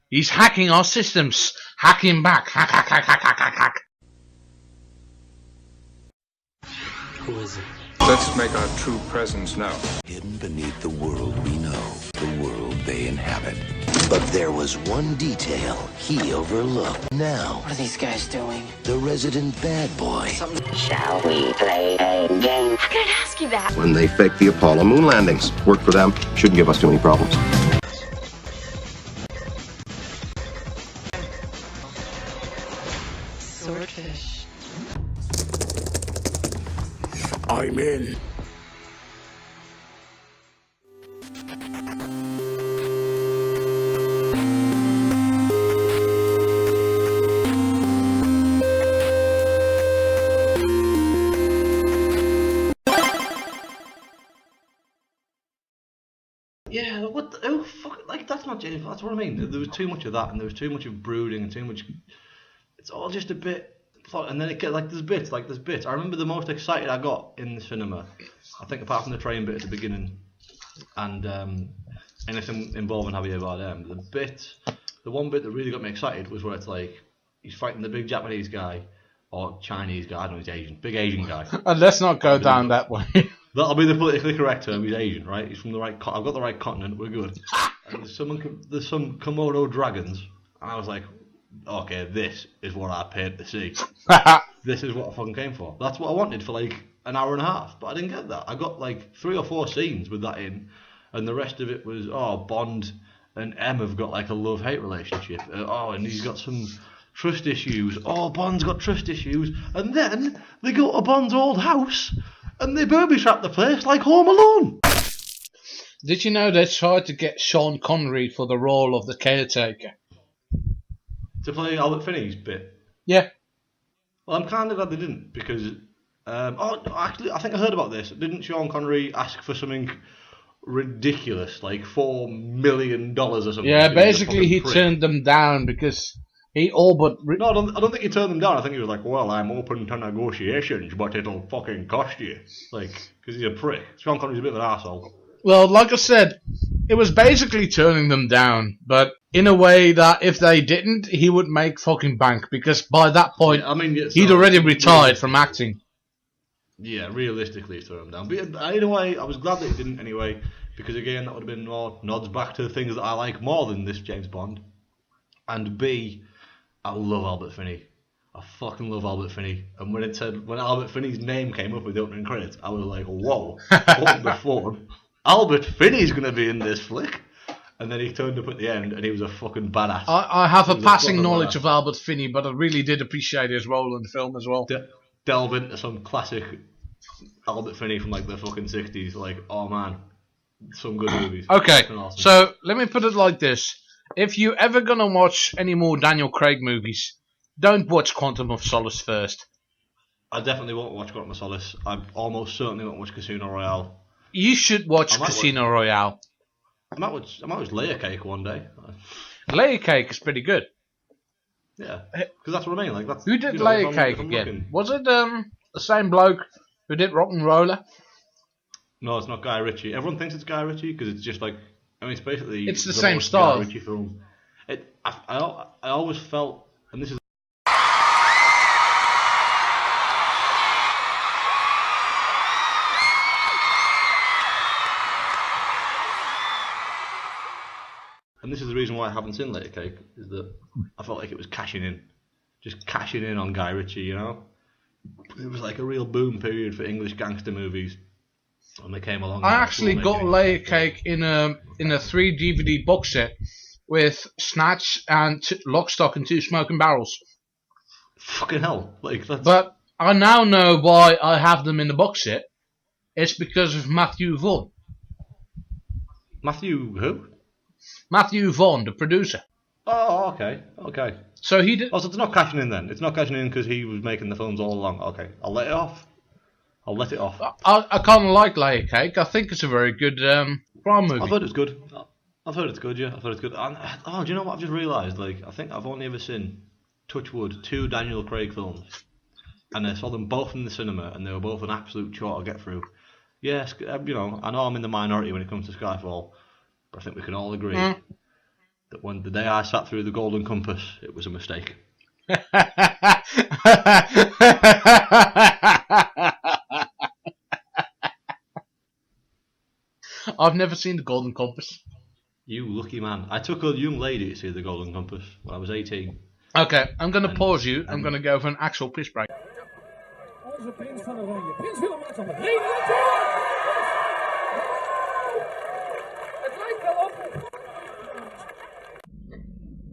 He's hacking our systems. Hacking back. Hack, hack, hack, hack, hack, hack, hack. Who is it? Let's make our true presence known. Hidden beneath the world we know, the world they inhabit. But there was one detail he overlooked. Now, What are these guys doing? the resident bad boy. Shall we play a game? How can I ask you that? When they faked the Apollo moon landings. Worked for them. Shouldn't give us too many problems. Swordfish. I'm in. Yeah, what? Oh, fuck! Like that's not James. That's what I mean. There was too much of that, and there was too much of brooding, and too much. It's all just a bit. And then it gets like there's bits. I remember the most excited I got in the cinema. I think apart from the train bit at the beginning, and anything involving Javier Bardem, the one bit that really got me excited was where it's like he's fighting the big Japanese guy or Chinese guy. I don't know, he's Asian, big Asian guy. Let's not go down that way. That'll be the politically correct term. He's Asian, right? He's from the right. I've got the right continent. We're good. And there's some Komodo dragons, and I was like, okay, this is what I paid to see. This is what I fucking came for. That's what I wanted for like an hour and a half, but I didn't get that. I got like 3 or 4 scenes with that in, and the rest of it was Bond and M have got like a love-hate relationship. And he's got some trust issues. Bond's got trust issues, and then they go to Bond's old house. And they booby trap the place like Home Alone. Did you know they tried to get Sean Connery for the role of the caretaker? To play Albert Finney's bit? Yeah. Well, I'm kind of glad they didn't, because... actually, I think I heard about this. Didn't Sean Connery ask for something ridiculous, like $4 million or something? Yeah, basically he turned them down because... He all but... No, I don't think he turned them down. I think he was like, well, I'm open to negotiations, but it'll fucking cost you. Like, because he's a prick. Sean Connery's a bit of an arsehole. Well, like I said, it was basically turning them down, but in a way that if they didn't, he would make fucking bank, because by that point, he'd already retired from acting. Yeah, realistically, he turned them down. But in a way, I was glad that he didn't anyway, because again, that would have been more nods back to the things that I like more than this James Bond. And B... I love Albert Finney. I fucking love Albert Finney. And when Albert Finney's name came up with the opening credits, I was like, whoa, hold the phone. Albert Finney's going to be in this flick. And then he turned up at the end and he was a fucking badass. I have a passing knowledge of Albert Finney, but I really did appreciate his role in the film as well. Delve into some classic Albert Finney from like the fucking 60s. Like, oh man, some good movies. Okay, awesome. So let me put it like this. If you're ever going to watch any more Daniel Craig movies, don't watch Quantum of Solace first. I definitely won't watch Quantum of Solace. I almost certainly won't watch Casino Royale. You should watch Casino Royale. I might watch Layer Cake one day. Layer Cake is pretty good. Yeah, because that's what I mean. Like, that's, who did Layer Cake again? Was it the same bloke who did Rock and Roller? No, it's not Guy Ritchie. Everyone thinks it's Guy Ritchie because it's just like... I mean, it's basically... It's the same style. Ritchie film. I always felt... And this is... And this is the reason why I haven't seen Layer Cake, is that I felt like it was cashing in. Just cashing in on Guy Ritchie, you know? It was like a real boom period for English gangster movies. And they came along. I actually got Layer Cake in a 3 DVD box set with Snatch and Lock, Stock and Two Smoking Barrels. Fucking hell! Like that's... But I now know why I have them in the box set. It's because of Matthew Vaughn. Matthew who? Matthew Vaughn, the producer. Oh, okay. So he did. Oh, so it's not cashing in then. It's not cashing in because he was making the films all along. Okay, I'll let it off. I kind of like Layer Cake. I think it's a very good crime movie. I've heard it's good. I've heard it's good, yeah. I've heard it's good. And, do you know what I've just realised? Like, I think I've only ever seen, touch wood, 2 Daniel Craig films. And I saw them both in the cinema, and they were both an absolute chore to get through. Yes, I know I'm in the minority when it comes to Skyfall, but I think we can all agree that when the day I sat through the Golden Compass, it was a mistake. I've never seen the Golden Compass. You lucky man. I took a young lady to see the Golden Compass when I was 18. Okay, I'm going to pause you. I'm going to go for an actual piss break.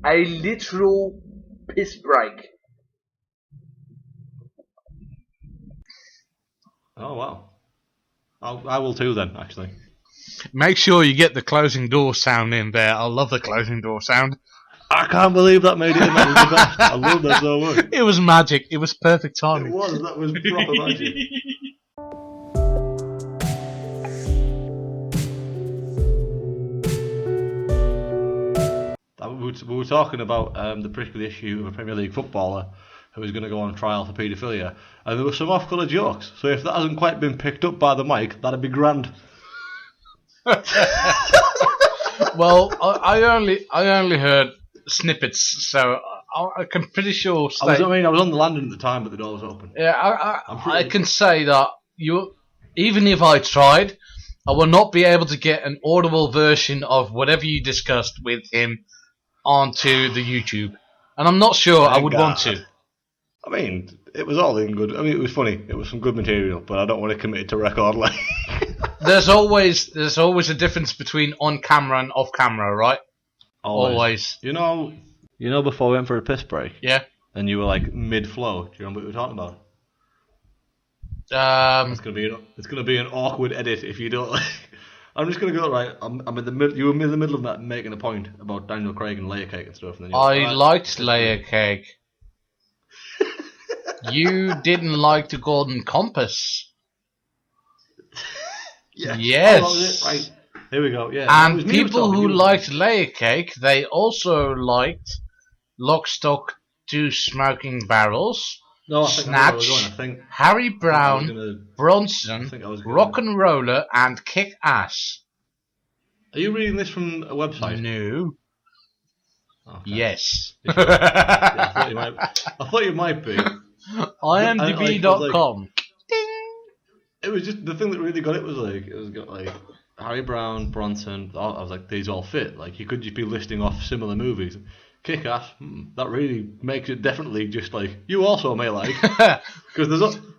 A literal piss break. Oh, wow. I will too then, actually. Make sure you get the closing door sound in there. I love the closing door sound. I can't believe that made it in. That was the best. I love that so much. It was magic. It was perfect timing. It was. That was proper magic. We were talking about the prickly issue of a Premier League footballer who was going to go on trial for paedophilia, and there were some off-colour jokes. So if that hasn't quite been picked up by the mic, that'd be grand. Well, I only heard snippets, so I can pretty sure. I was on the landing at the time, but the door was open. Yeah, I can say that even if I tried, I will not be able to get an audible version of whatever you discussed with him onto the YouTube, and I'm not sure I would want to. I mean, it was all in good. I mean, it was funny. It was some good material, but I don't want to commit it to record. Like, there's always a difference between on camera and off camera, right? Always. You know, before we went for a piss break. Yeah. And you were like mid-flow. Do you remember what we were talking about? It's gonna be an awkward edit if you don't. I'm just gonna go right. I'm in the middle. You were in the middle of that making a point about Daniel Craig and layer cake and stuff. And then I liked layer cake. You didn't like the Golden Compass. Yeah. Yes. Oh, that was it. Right. Here we go. Yeah. And people who liked layer cake, they also liked Lock, Stock, 2 Smoking Barrels, No, Snatch, Harry Brown, Bronson, Rock and Roller, and Kick Ass. Are you reading this from a website? No. Okay. Yes. Yeah, I thought you might be. IMDb.com. It was just the thing that really got it was like got like Harry Brown, Bronson. I was like, these all fit. Like you could just be listing off similar movies. Kick Ass. That really makes it definitely just like you also may like because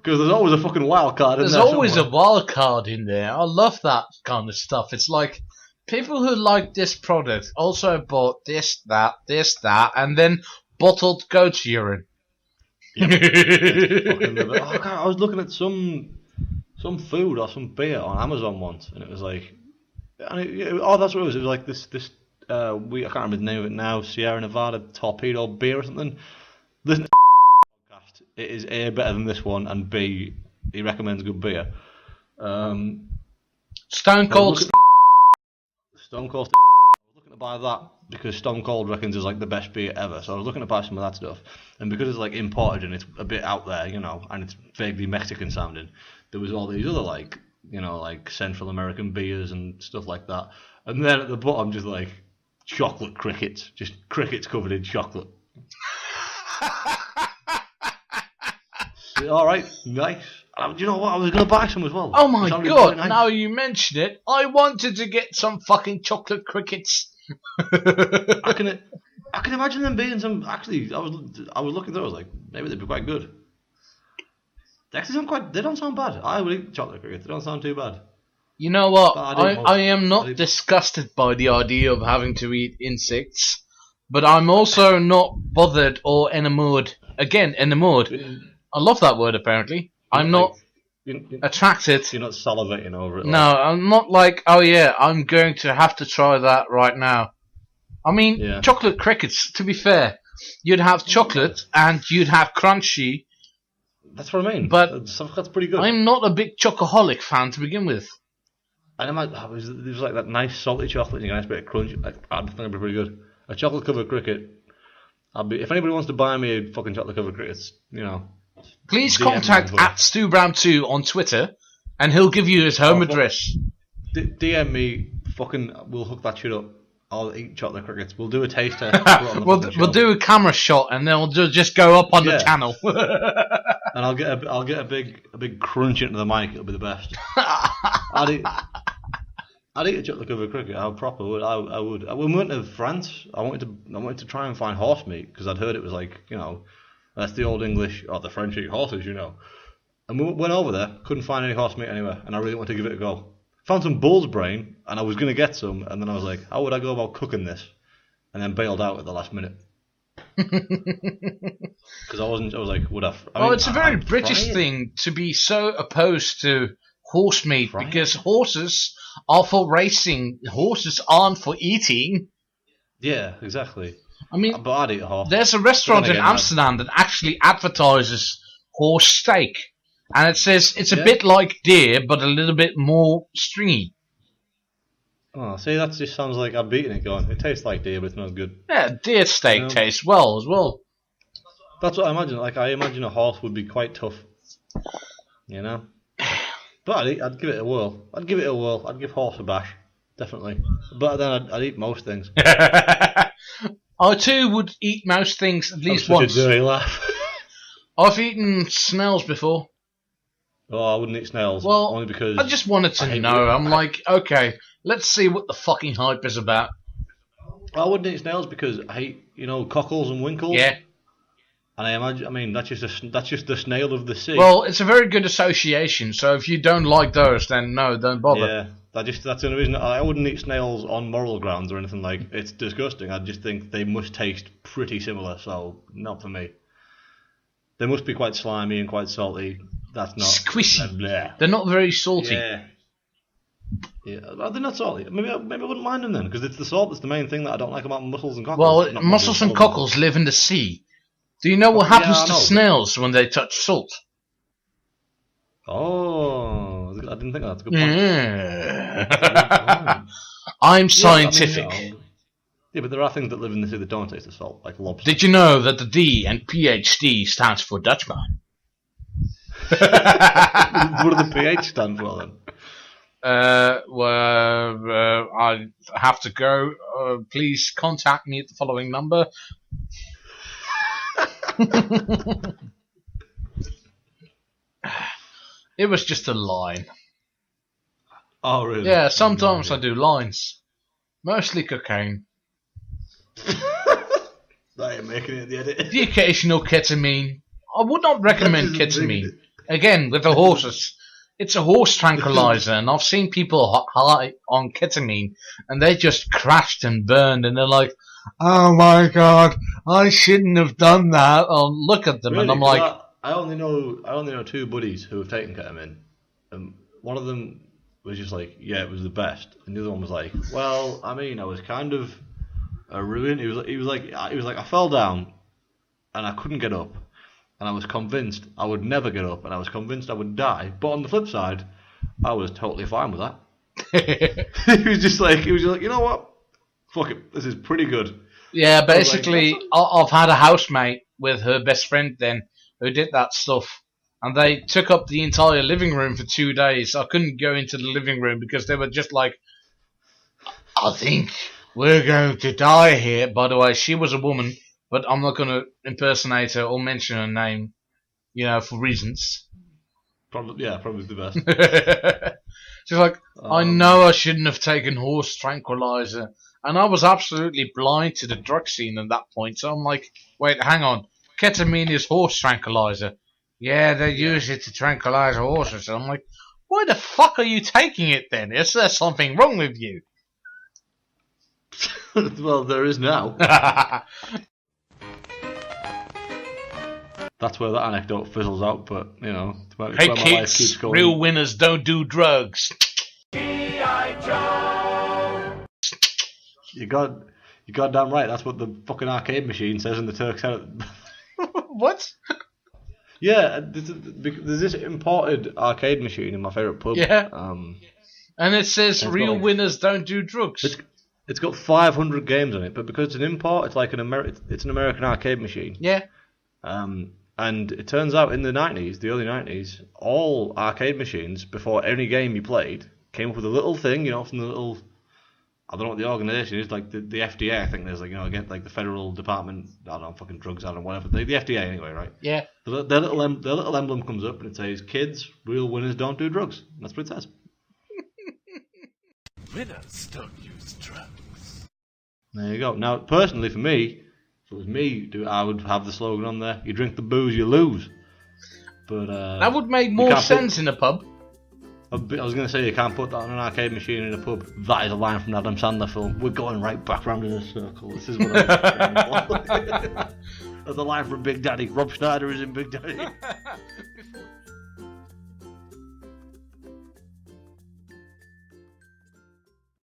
there's always a fucking wild card. There's always a wild card in there. I love that kind of stuff. It's like people who like this product also bought this, that, and then bottled goat's urine. Yep. I was looking at some food or some beer on Amazon once, and it was like, that's what it was. It was like this I can't remember the name of it now. Sierra Nevada Torpedo Beer or something. This podcast, it is A, better than this one, and B, he recommends good beer. Stone Cold. Stone Cold. I was looking to buy that because Stone Cold reckons it's like the best beer ever. So I was looking to buy some of that stuff, and because it's like imported and it's a bit out there, and it's vaguely Mexican sounding, there was all these other like Central American beers and stuff like that. And then at the bottom, just like chocolate crickets, just crickets covered in chocolate. All right, nice. Do you know what? I was going to buy some as well. Oh my god! Nice. Now you mention it, I wanted to get some fucking chocolate crickets. I can imagine them being some. Actually, I was looking through. I was like, maybe they'd be quite good. They actually they don't sound bad. I would eat chocolate crickets. They don't sound too bad. You know what? I am not disgusted by the idea of having to eat insects, but I'm also not bothered or enamored. Again, enamored. I love that word, apparently. I'm not attracted. You're not salivating over it. No, I'm not like, oh yeah, I'm going to have to try that right now. I mean, chocolate crickets, to be fair. You'd have chocolate and you'd have crunchy. That's what I mean. But that's pretty good. I'm not a big chocoholic fan to begin with. And it was like that nice salty chocolate and a nice bit of crunch. I think it'd be pretty good. A chocolate covered cricket. If anybody wants to buy me a fucking chocolate covered crickets, please contact @StuBrown2 on Twitter, and he'll give you his home address. DM me. Fucking, we'll hook that shit up. I'll eat chocolate crickets. We'll do a taste test. Put it on the we'll fucking we'll shelf. do a camera shot, and then we'll just go up on the Yeah. channel. And I'll get a big crunch into the mic. It'll be the best. I'd eat a chocolate covered cricket. I would. I would. When we went to France, I wanted to try and find horse meat because I'd heard it was like, you know, that's the old English or the French eat horses, you know. And we went over there, couldn't find any horse meat anywhere, and I really wanted to give it a go. Found some bull's brain, and I was gonna get some, and then I was like, how would I go about cooking this? And then bailed out at the last minute. Because I was like, would I? Well, it's a very British thing to be so opposed to horse meat because horses are for racing. Horses aren't for eating. Yeah, exactly. I mean, but I'd eat a horse. there's a restaurant in again, Amsterdam that actually advertises horse steak, and it says it's a bit like deer, but a little bit more stringy. Oh, see, that just sounds like I'm beating it going. It tastes like deer, but it's not good. Yeah, deer steak tastes well as well. That's what I imagine. Like, I imagine a horse would be quite tough. You know? But I'd give it a whirl. I'd give horse a bash. Definitely. But then I'd eat most things. I too would eat most things at least once. Such a dirty laugh. I've eaten snails before. Oh, I wouldn't eat snails. Well, only because I just wanted to know. I'm like, okay, let's see what the fucking hype is about. I wouldn't eat snails because I hate, you know, cockles and winkles. Yeah. And I mean, that's just the snail of the sea. Well, it's a very good association. So if you don't like those, then no, don't bother. Yeah, that's the only reason I wouldn't eat snails on moral grounds or anything like. It's disgusting. I just think they must taste pretty similar. So not for me. They must be quite slimy and quite salty. That's not squishy. They're not very salty. Yeah, they're not salty. Maybe I wouldn't mind them then, because it's the salt that's the main thing that I don't like about mussels and cockles. Well, Not mussels and cockles live in the sea. Do you know what happens to snails when they touch salt? Oh, I didn't think that's a good point. Yeah. I'm scientific. I mean, yeah, but there are things that live in the sea that don't taste of salt, like lobster. Did you know that the D and PhD stands for Dutchman? What do the PH stand for then? I have to go. Please contact me at the following number. It was just a line. Oh, really? Yeah, sometimes I do lines. Mostly cocaine. I ain't making it in the edit. The occasional ketamine. I would not recommend ketamine. Again, with the horses. It's a horse tranquilizer, and I've seen people high on ketamine, and they just crashed and burned, and they're like, oh my god, I shouldn't have done that. I'll look at them, Really? and I'm like... I only know two buddies who have taken ketamine. One of them was just like, yeah, it was the best, and the other one was like, well, I mean, I was kind of ruined. He was like, I fell down, and I couldn't get up, and I was convinced I would never get up, and I was convinced I would die. But on the flip side, I was totally fine with that. He was just like, you know what? Fuck it, this is pretty good. Yeah, basically, I've had a housemate with her best friend then, who did that stuff. And they took up the entire living room for 2 days. I couldn't go into the living room because they were just like, I think we're going to die here. By the way, she was a woman, but I'm not going to impersonate her or mention her name, you know, for reasons. Probably the best. She's like, I know I shouldn't have taken horse tranquilizer. And I was absolutely blind to the drug scene at that point. So I'm like, wait, hang on. Ketamine is horse tranquilizer. Yeah, they use it to tranquilize horses. And I'm like, why the fuck are you taking it then? Is there something wrong with you? Well, there is now. That's where that anecdote fizzles out, but, you know, it's where Hey my life keeps kids, going. real winners don't do drugs. You goddamn right. That's what the fucking arcade machine says in the Turks out. What? Yeah, there's this imported arcade machine in my favourite pub. Yeah. And it says it's real got, winners don't do drugs. It's got 500 games on it, but because it's an import, it's like an American arcade machine. Yeah. And it turns out in the early 90s, all arcade machines, before any game you played, came up with a little thing, you know, from the little I don't know what the organisation is, like the FDA. I think there's like again like the Federal Department. I don't know, fucking drugs. I don't know, whatever. The FDA anyway, right? Yeah. Their little emblem comes up and it says, "Kids, real winners don't do drugs." And that's what it says. Winners don't use drugs. There you go. Now, personally, for me, if it was me, I would have the slogan on there: "You drink the booze, you lose." But that would make more sense in a pub. I was going to say you can't put that on an arcade machine in a pub. That is a line from an Adam Sandler film. We're going right back round in a circle. This is what I'm That's a line from Big Daddy. Rob Schneider is in Big Daddy.